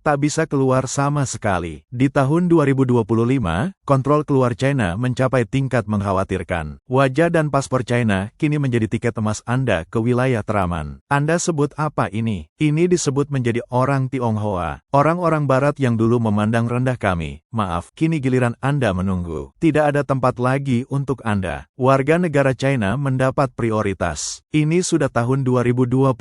tak bisa keluar sama sekali. Di tahun 2025, kontrol keluar China mencapai tingkat mengkhawatirkan. Wajah dan paspor China kini menjadi tiket emas Anda ke wilayah teraman. Anda sebut apa ini? Ini disebut menjadi orang Tionghoa. Orang-orang barat yang dulu memandang rendah kami. Maaf, kini giliran Anda menunggu. Tidak ada tempat lagi untuk Anda. Warga negara China mendapat prioritas. Ini sudah tahun 2025.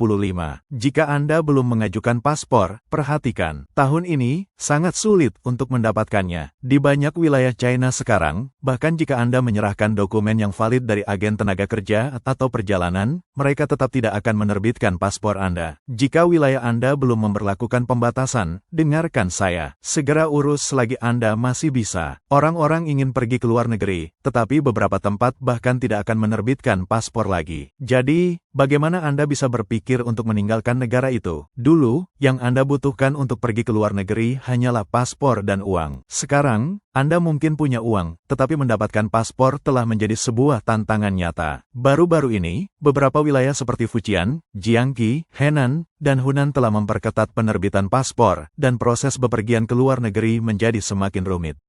Jika Anda belum mengajukan paspor, perhatikan. Tahun ini, sangat sulit untuk mendapatkannya. Di banyak wilayah China sekarang, bahkan jika Anda menyerahkan dokumen yang valid dari agen tenaga kerja atau perjalanan, mereka tetap tidak akan menerbitkan paspor Anda. Jika wilayah Anda belum memberlakukan pembatasan, dengarkan saya. Segera urus selagi Anda masih bisa. Orang-orang ingin pergi ke luar negeri, tetapi beberapa tempat bahkan tidak akan menerbitkan paspor lagi. Jadi, bagaimana Anda bisa berpikir untuk meninggalkan negara itu? Dulu, yang Anda butuhkan untuk pergi ke luar negeri hanyalah paspor dan uang. Sekarang, Anda mungkin punya uang, tetapi mendapatkan paspor telah menjadi sebuah tantangan nyata. Baru-baru ini, beberapa wilayah seperti Fujian, Jiangxi, Henan, dan Hunan telah memperketat penerbitan paspor, dan proses bepergian ke luar negeri menjadi semakin rumit.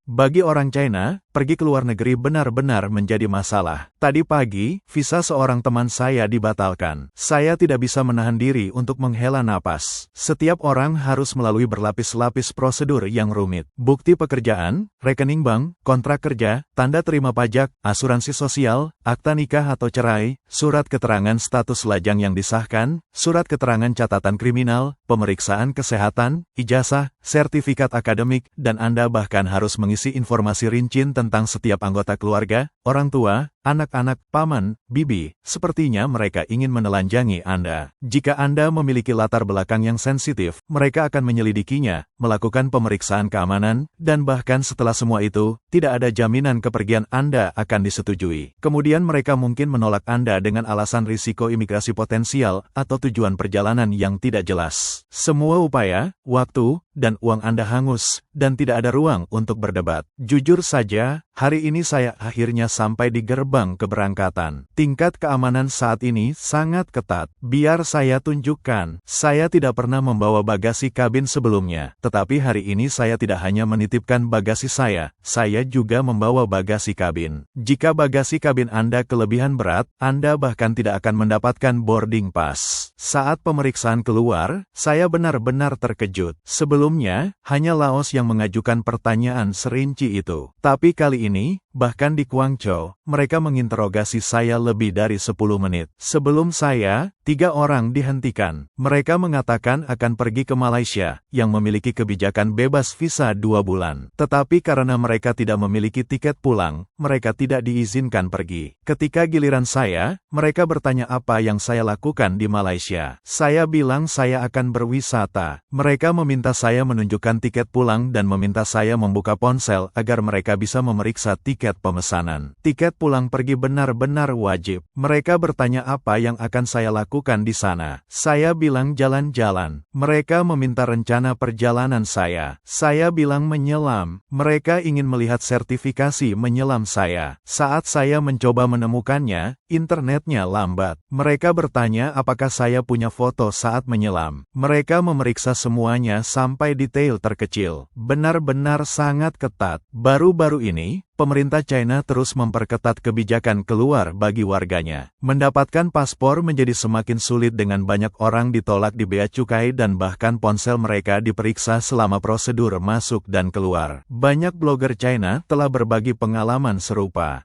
Bagi orang China, pergi ke luar negeri benar-benar menjadi masalah. Tadi pagi, visa seorang teman saya dibatalkan. Saya tidak bisa menahan diri untuk menghela napas. Setiap orang harus melalui berlapis-lapis prosedur yang rumit. Bukti pekerjaan, rekening bank, kontrak kerja, tanda terima pajak, asuransi sosial, akta nikah atau cerai, surat keterangan status lajang yang disahkan, surat keterangan catatan kriminal, pemeriksaan kesehatan, ijazah, sertifikat akademik, dan Anda bahkan harus mengisi informasi rinci tentang setiap anggota keluarga, orang tua, anak-anak, paman, bibi. Sepertinya mereka ingin menelanjangi Anda. Jika Anda memiliki latar belakang yang sensitif, mereka akan menyelidikinya, melakukan pemeriksaan keamanan, dan bahkan setelah semua itu, tidak ada jaminan kepergian Anda akan disetujui. Kemudian mereka mungkin menolak Anda dengan alasan risiko imigrasi potensial atau tujuan perjalanan yang tidak jelas. Semua upaya, waktu, dan uang Anda hangus, dan tidak ada ruang untuk berdebat. Jujur saja, hari ini saya akhirnya sampai di gerbang keberangkatan. Tingkat keamanan saat ini sangat ketat. Biar saya tunjukkan, saya tidak pernah membawa bagasi kabin sebelumnya. Tetapi hari ini saya tidak hanya menitipkan bagasi saya juga membawa bagasi kabin. Jika bagasi kabin Anda kelebihan berat, Anda bahkan tidak akan mendapatkan boarding pass. Saat pemeriksaan keluar, saya benar-benar terkejut. Sebelumnya, hanya Laos yang mengajukan pertanyaan serinci itu. Tapi kali ini, bahkan di Guangzhou, mereka menginterogasi saya lebih dari 10 menit. Sebelum saya, 3 orang dihentikan. Mereka mengatakan akan pergi ke Malaysia, yang memiliki kebijakan bebas visa 2 bulan. Tetapi karena mereka tidak memiliki tiket pulang, mereka tidak diizinkan pergi. Ketika giliran saya, mereka bertanya apa yang saya lakukan di Malaysia. Saya bilang saya akan berwisata. Mereka meminta saya menunjukkan tiket pulang dan meminta saya membuka ponsel agar mereka bisa memeriksa tiket pemesanan. Tiket pulang pergi benar-benar wajib. Mereka bertanya apa yang akan saya lakukan di sana. Saya bilang jalan-jalan. Mereka meminta rencana perjalanan saya. Saya bilang menyelam. Mereka ingin melihat sertifikasi menyelam saya. Saat saya mencoba menemukannya, internetnya lambat. Mereka bertanya apakah saya punya foto saat menyelam. Mereka memeriksa semuanya sampai detail terkecil. Benar-benar sangat ketat. Baru-baru ini, pemerintah China terus memperketat kebijakan keluar bagi warganya. Mendapatkan paspor menjadi semakin sulit dengan banyak orang ditolak di bea cukai dan bahkan ponsel mereka diperiksa selama prosedur masuk dan keluar. Banyak blogger China telah berbagi pengalaman serupa.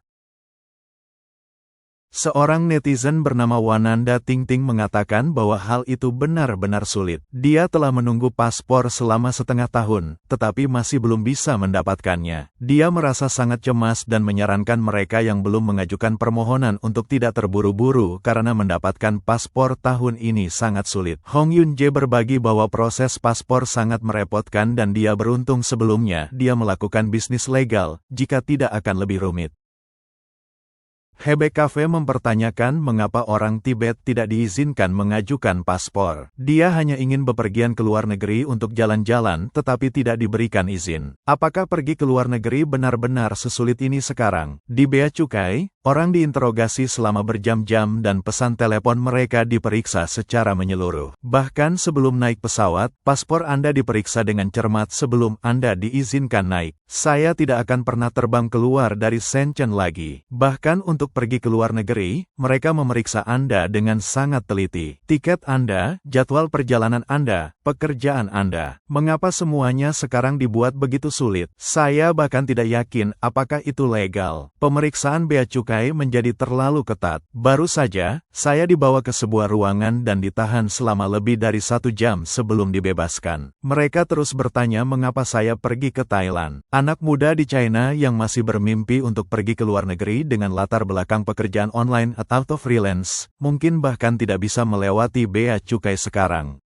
Seorang netizen bernama Wananda Tingting mengatakan bahwa hal itu benar-benar sulit. Dia telah menunggu paspor selama setengah tahun, tetapi masih belum bisa mendapatkannya. Dia merasa sangat cemas dan menyarankan mereka yang belum mengajukan permohonan untuk tidak terburu-buru karena mendapatkan paspor tahun ini sangat sulit. Hong Yun-jae berbagi bahwa proses paspor sangat merepotkan dan dia beruntung sebelumnya dia melakukan bisnis legal, jika tidak akan lebih rumit. Hebe Cafe mempertanyakan mengapa orang Tibet tidak diizinkan mengajukan paspor. Dia hanya ingin bepergian ke luar negeri untuk jalan-jalan tetapi tidak diberikan izin. Apakah pergi ke luar negeri benar-benar sesulit ini sekarang? Di Bea Cukai, orang diinterogasi selama berjam-jam dan pesan telepon mereka diperiksa secara menyeluruh. Bahkan sebelum naik pesawat, paspor Anda diperiksa dengan cermat sebelum Anda diizinkan naik. Saya tidak akan pernah terbang keluar dari Shenzhen lagi. Bahkan untuk pergi ke luar negeri, mereka memeriksa Anda dengan sangat teliti. Tiket Anda, jadwal perjalanan Anda, pekerjaan Anda. Mengapa semuanya sekarang dibuat begitu sulit? Saya bahkan tidak yakin apakah itu legal. Pemeriksaan Bea Cukai menjadi terlalu ketat. Baru saja, saya dibawa ke sebuah ruangan dan ditahan selama lebih dari 1 jam sebelum dibebaskan. Mereka terus bertanya mengapa saya pergi ke Thailand. Anak muda di China yang masih bermimpi untuk pergi ke luar negeri dengan latar belakang pekerjaan online atau freelance, mungkin bahkan tidak bisa melewati Bea Cukai sekarang.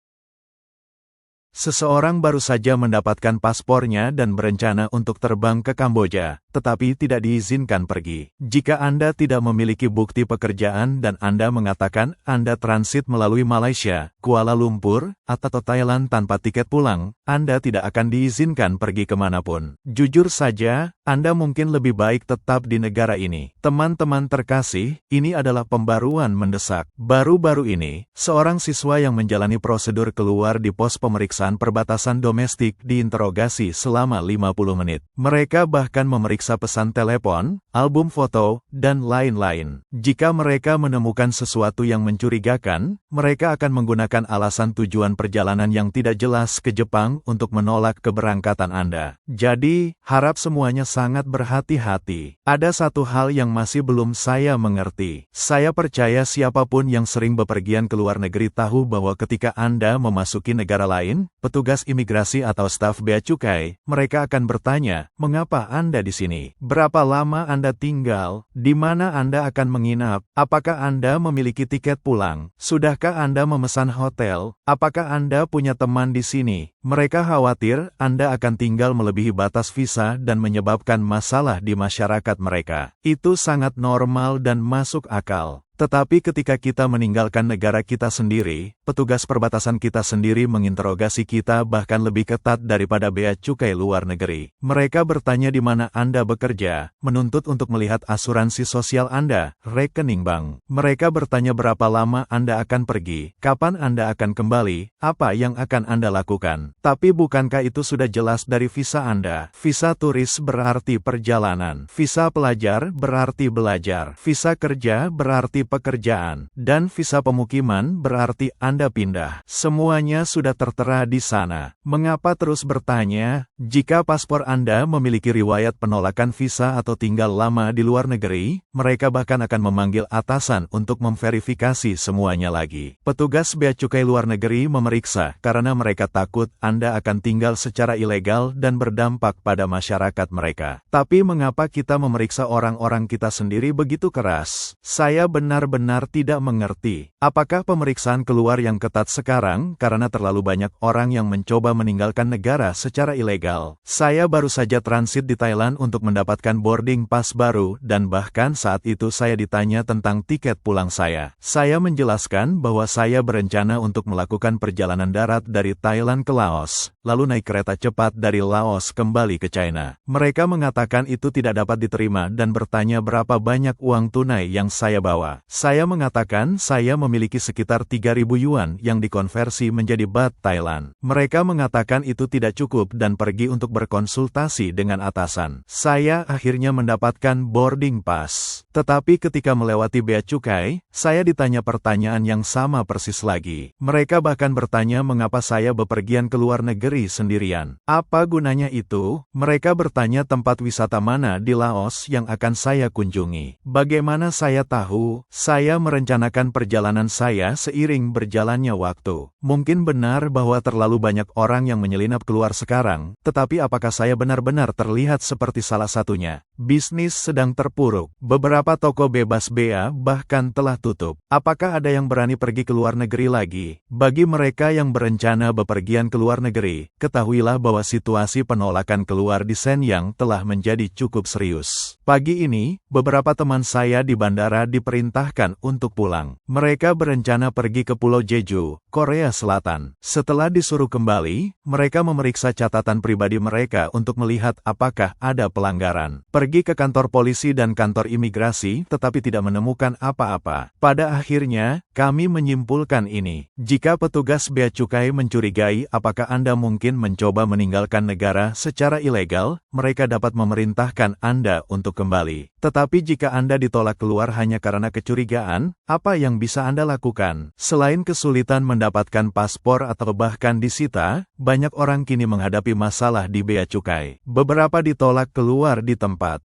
Seseorang baru saja mendapatkan paspornya dan berencana untuk terbang ke Kamboja, tetapi tidak diizinkan pergi. Jika Anda tidak memiliki bukti pekerjaan dan Anda mengatakan Anda transit melalui Malaysia, Kuala Lumpur, atau Thailand tanpa tiket pulang, Anda tidak akan diizinkan pergi kemanapun. Jujur saja, Anda mungkin lebih baik tetap di negara ini. Teman-teman terkasih, ini adalah pembaruan mendesak. Baru-baru ini, seorang siswa yang menjalani prosedur keluar di pos pemeriksaan perbatasan domestik diinterogasi selama 50 menit. Mereka bahkan memeriksa pesan telepon, album foto, dan lain-lain. Jika mereka menemukan sesuatu yang mencurigakan, mereka akan menggunakan alasan tujuan perjalanan yang tidak jelas ke Jepang untuk menolak keberangkatan Anda. Jadi, harap semuanya sangat berhati-hati. Ada satu hal yang masih belum saya mengerti. Saya percaya siapapun yang sering bepergian ke luar negeri tahu bahwa ketika Anda memasuki negara lain, petugas imigrasi atau staf Bea Cukai, mereka akan bertanya, mengapa Anda di sini? Berapa lama Anda tinggal? Di mana Anda akan menginap? Apakah Anda memiliki tiket pulang? Sudahkah Anda memesan hotel? Apakah Anda punya teman di sini? Mereka khawatir Anda akan tinggal melebihi batas visa dan menyebabkan masalah di masyarakat mereka. Itu sangat normal dan masuk akal. Tetapi ketika kita meninggalkan negara kita sendiri, petugas perbatasan kita sendiri menginterogasi kita bahkan lebih ketat daripada Bea Cukai luar negeri. Mereka bertanya di mana Anda bekerja, menuntut untuk melihat asuransi sosial Anda, rekening bank. Mereka bertanya berapa lama Anda akan pergi, kapan Anda akan kembali, apa yang akan Anda lakukan. Tapi bukankah itu sudah jelas dari visa Anda? Visa turis berarti perjalanan, visa pelajar berarti belajar, visa kerja berarti pekerjaan, dan visa pemukiman berarti Anda pindah. Semuanya sudah tertera di sana. Mengapa terus bertanya? Jika paspor Anda memiliki riwayat penolakan visa atau tinggal lama di luar negeri, mereka bahkan akan memanggil atasan untuk memverifikasi semuanya lagi. Petugas Bea Cukai luar negeri memeriksa karena mereka takut Anda akan tinggal secara ilegal dan berdampak pada masyarakat mereka. Tapi mengapa kita memeriksa orang-orang kita sendiri begitu keras? Saya benar-benar tidak mengerti. Apakah pemeriksaan keluar yang ketat sekarang karena terlalu banyak orang yang mencoba meninggalkan negara secara ilegal? Saya baru saja transit di Thailand untuk mendapatkan boarding pass baru dan bahkan saat itu saya ditanya tentang tiket pulang saya. Saya menjelaskan bahwa saya berencana untuk melakukan perjalanan darat dari Thailand ke Laos, lalu naik kereta cepat dari Laos kembali ke China. Mereka mengatakan itu tidak dapat diterima dan bertanya berapa banyak uang tunai yang saya bawa. Saya mengatakan saya memiliki sekitar 3.000 yuan yang dikonversi menjadi baht Thailand. Mereka mengatakan itu tidak cukup dan pergi untuk berkonsultasi dengan atasan. Saya akhirnya mendapatkan boarding pass. Tetapi ketika melewati Bea Cukai, saya ditanya pertanyaan yang sama persis lagi. Mereka bahkan bertanya mengapa saya bepergian ke luar negeri sendirian. Apa gunanya itu? Mereka bertanya tempat wisata mana di Laos yang akan saya kunjungi. Bagaimana saya tahu? Saya merencanakan perjalanan saya seiring berjalannya waktu. Mungkin benar bahwa terlalu banyak orang yang menyelinap keluar sekarang, tetapi apakah saya benar-benar terlihat seperti salah satunya? Bisnis sedang terpuruk. Beberapa toko bebas bea bahkan telah tutup. Apakah ada yang berani pergi ke luar negeri lagi? Bagi mereka yang berencana bepergian ke luar negeri, ketahuilah bahwa situasi penolakan keluar di Shenyang telah menjadi cukup serius. Pagi ini, beberapa teman saya di bandara diperintahkan untuk pulang. Mereka berencana pergi ke Pulau Jeju, Korea Selatan. Setelah disuruh kembali, mereka memeriksa catatan pribadi mereka untuk melihat apakah ada pelanggaran. Pergi ke kantor polisi dan kantor imigrasi tetapi tidak menemukan apa-apa. Pada akhirnya, kami menyimpulkan ini. Jika petugas bea cukai mencurigai apakah Anda mungkin mencoba meninggalkan negara secara ilegal, mereka dapat memerintahkan Anda untuk kembali. Tetapi jika Anda ditolak keluar hanya karena kecurigaan, apa yang bisa Anda lakukan? Selain kesulitan mendapatkan paspor atau bahkan disita, banyak orang kini menghadapi masalah di bea cukai. Beberapa ditolak keluar di tempat.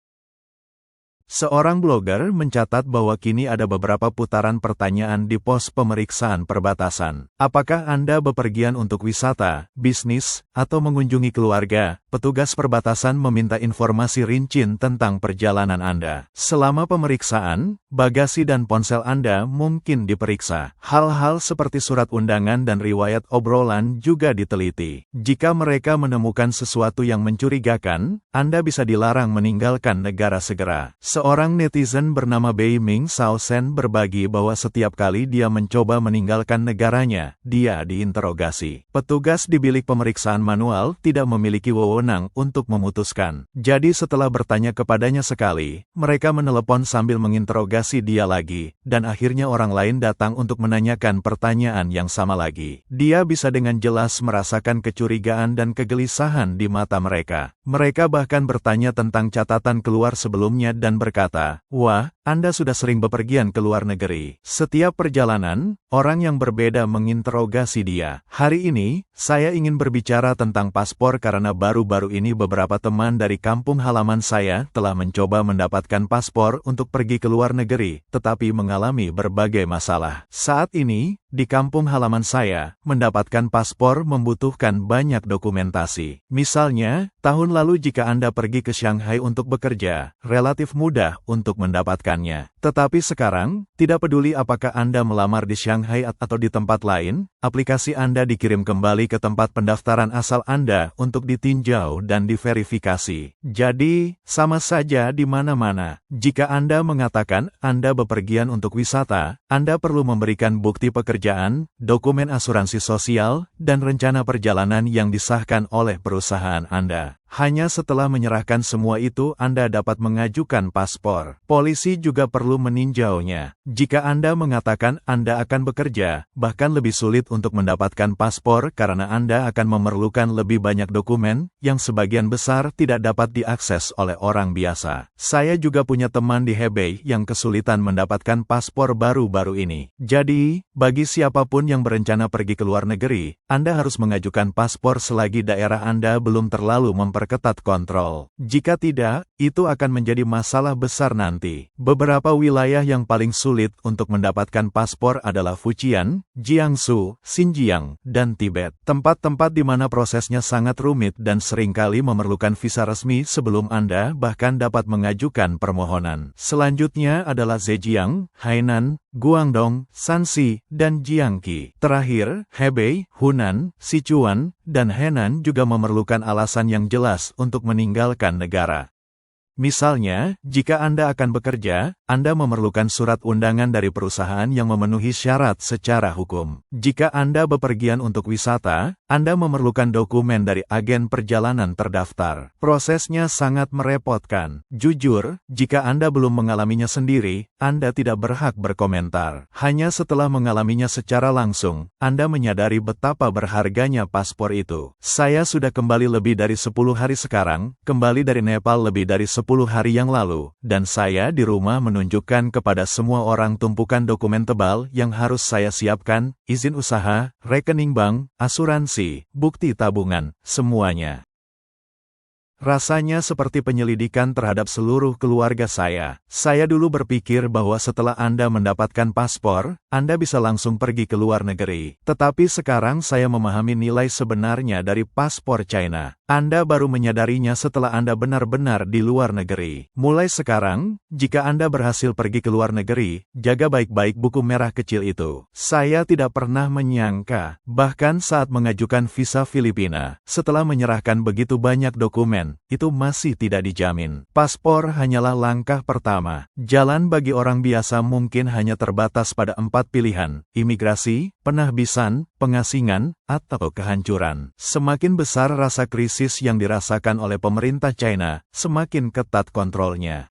Seorang blogger mencatat bahwa kini ada beberapa putaran pertanyaan di pos pemeriksaan perbatasan. Apakah Anda bepergian untuk wisata, bisnis, atau mengunjungi keluarga? Petugas perbatasan meminta informasi rinci tentang perjalanan Anda. Selama pemeriksaan, bagasi dan ponsel Anda mungkin diperiksa. Hal-hal seperti surat undangan dan riwayat obrolan juga diteliti. Jika mereka menemukan sesuatu yang mencurigakan, Anda bisa dilarang meninggalkan negara segera. Seorang netizen bernama Bei Ming Shaosen berbagi bahwa setiap kali dia mencoba meninggalkan negaranya, dia diinterogasi. Petugas di bilik pemeriksaan manual tidak memiliki wewenang untuk memutuskan. Jadi setelah bertanya kepadanya sekali, mereka menelepon sambil menginterogasi dia lagi, dan akhirnya orang lain datang untuk menanyakan pertanyaan yang sama lagi. Dia bisa dengan jelas merasakan kecurigaan dan kegelisahan di mata mereka. Mereka bahkan bertanya tentang catatan keluar sebelumnya dan berkata, "Wah, Anda sudah sering bepergian ke luar negeri." Setiap perjalanan, orang yang berbeda menginterogasi dia. Hari ini, saya ingin berbicara tentang paspor karena baru-baru ini beberapa teman dari kampung halaman saya telah mencoba mendapatkan paspor untuk pergi ke luar negeri, tetapi mengalami berbagai masalah. Saat ini, di kampung halaman saya, mendapatkan paspor membutuhkan banyak dokumentasi. Misalnya, tahun lalu jika Anda pergi ke Shanghai untuk bekerja, relatif mudah untuk mendapatkannya. Tetapi sekarang, tidak peduli apakah Anda melamar di Shanghai atau di tempat lain, aplikasi Anda dikirim kembali ke tempat pendaftaran asal Anda untuk ditinjau dan diverifikasi. Jadi, sama saja di mana-mana. Jika Anda mengatakan Anda bepergian untuk wisata, Anda perlu memberikan bukti pekerjaan, dokumen asuransi sosial, dan rencana perjalanan yang disahkan oleh perusahaan Anda. Hanya setelah menyerahkan semua itu Anda dapat mengajukan paspor. Polisi juga perlu meninjaunya. Jika Anda mengatakan Anda akan bekerja, bahkan lebih sulit untuk mendapatkan paspor karena Anda akan memerlukan lebih banyak dokumen, yang sebagian besar tidak dapat diakses oleh orang biasa. Saya juga punya teman di Hebei yang kesulitan mendapatkan paspor baru-baru ini. Jadi, bagi siapapun yang berencana pergi ke luar negeri, Anda harus mengajukan paspor selagi daerah Anda belum terlalu memperketat kontrol. Jika tidak, itu akan menjadi masalah besar nanti. Beberapa wilayah yang paling sulit untuk mendapatkan paspor adalah Fujian, Jiangsu, Xinjiang, dan Tibet. Tempat-tempat di mana prosesnya sangat rumit dan seringkali memerlukan visa resmi sebelum Anda bahkan dapat mengajukan permohonan. Selanjutnya adalah Zhejiang, Hainan, Guangdong, Shanxi, dan Jiangxi. Terakhir, Hebei, Hunan, Sichuan, dan Henan juga memerlukan alasan yang jelas untuk meninggalkan negara. Misalnya, jika Anda akan bekerja, Anda memerlukan surat undangan dari perusahaan yang memenuhi syarat secara hukum. Jika Anda bepergian untuk wisata, Anda memerlukan dokumen dari agen perjalanan terdaftar. Prosesnya sangat merepotkan. Jujur, jika Anda belum mengalaminya sendiri, Anda tidak berhak berkomentar. Hanya setelah mengalaminya secara langsung, Anda menyadari betapa berharganya paspor itu. Saya sudah kembali lebih dari 10 hari sekarang, kembali dari Nepal lebih dari 10 hari yang lalu, dan saya di rumah menunjukkan kepada semua orang tumpukan dokumen tebal yang harus saya siapkan, izin usaha, rekening bank, asuransi, bukti tabungan, semuanya. Rasanya seperti penyelidikan terhadap seluruh keluarga saya. Saya dulu berpikir bahwa setelah Anda mendapatkan paspor, Anda bisa langsung pergi ke luar negeri. Tetapi sekarang saya memahami nilai sebenarnya dari paspor China. Anda baru menyadarinya setelah Anda benar-benar di luar negeri. Mulai sekarang, jika Anda berhasil pergi ke luar negeri, jaga baik-baik buku merah kecil itu. Saya tidak pernah menyangka, bahkan saat mengajukan visa Filipina, setelah menyerahkan begitu banyak dokumen, itu masih tidak dijamin. Paspor hanyalah langkah pertama. Jalan bagi orang biasa mungkin hanya terbatas pada 4 pilihan: imigrasi, penahbisan, pengasingan, atau kehancuran. Semakin besar rasa krisis yang dirasakan oleh pemerintah China, semakin ketat kontrolnya.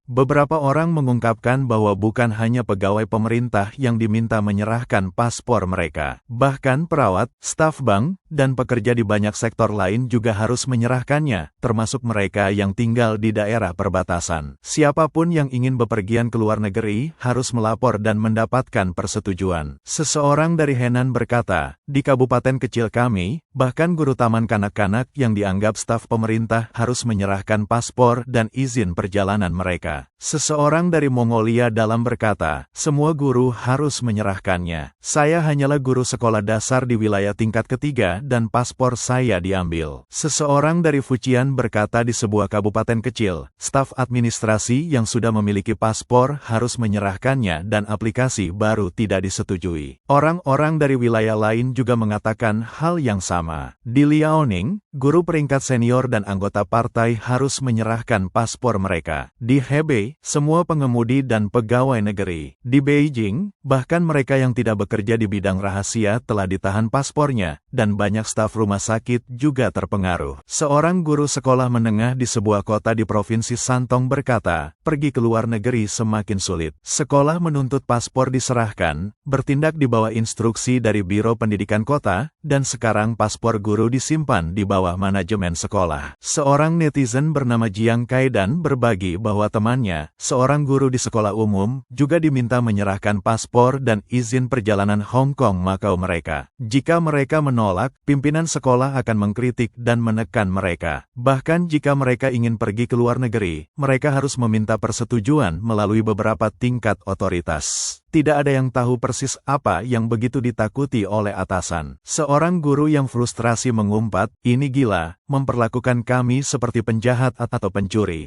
Beberapa orang mengungkapkan bahwa bukan hanya pegawai pemerintah yang diminta menyerahkan paspor mereka. Bahkan perawat, staf bank, dan pekerja di banyak sektor lain juga harus menyerahkannya, termasuk mereka yang tinggal di daerah perbatasan. Siapapun yang ingin bepergian ke luar negeri harus melapor dan mendapatkan persetujuan. Seseorang dari Henan berkata, "Di kabupaten kecil kami, bahkan guru taman kanak-kanak yang dianggap staf pemerintah harus menyerahkan paspor dan izin perjalanan mereka." Seseorang dari Mongolia dalam berkata, "Semua guru harus menyerahkannya. Saya hanyalah guru sekolah dasar di wilayah tingkat ketiga dan paspor saya diambil." Seseorang dari Fujian berkata di sebuah kabupaten kecil, staf administrasi yang sudah memiliki paspor harus menyerahkannya dan aplikasi baru tidak disetujui. Orang-orang dari wilayah lain juga mengatakan hal yang sama. Di Liaoning, guru peringkat senior dan anggota partai harus menyerahkan paspor mereka. Di Hebei, semua pengemudi dan pegawai negeri. Di Beijing, bahkan mereka yang tidak bekerja di bidang rahasia telah ditahan paspornya, dan banyak staf rumah sakit juga terpengaruh. Seorang guru sekolah menengah di sebuah kota di provinsi Santong berkata, "Pergi ke luar negeri semakin sulit. Sekolah menuntut paspor diserahkan, bertindak di bawah instruksi dari Biro Pendidikan Kota, dan sekarang paspor guru disimpan di bawah manajemen sekolah." Seorang netizen bernama Jiang Kaidan berbagi bahwa temannya, seorang guru di sekolah umum, juga diminta menyerahkan paspor dan izin perjalanan Hong Kong Macau mereka. Jika mereka menolak, pimpinan sekolah akan mengkritik dan menekan mereka. Bahkan jika mereka ingin pergi ke luar negeri, mereka harus meminta persetujuan melalui beberapa tingkat otoritas. Tidak ada yang tahu persis apa yang begitu ditakuti oleh atasan. Seorang guru yang frustrasi mengumpat, "Ini gila, memperlakukan kami seperti penjahat atau pencuri."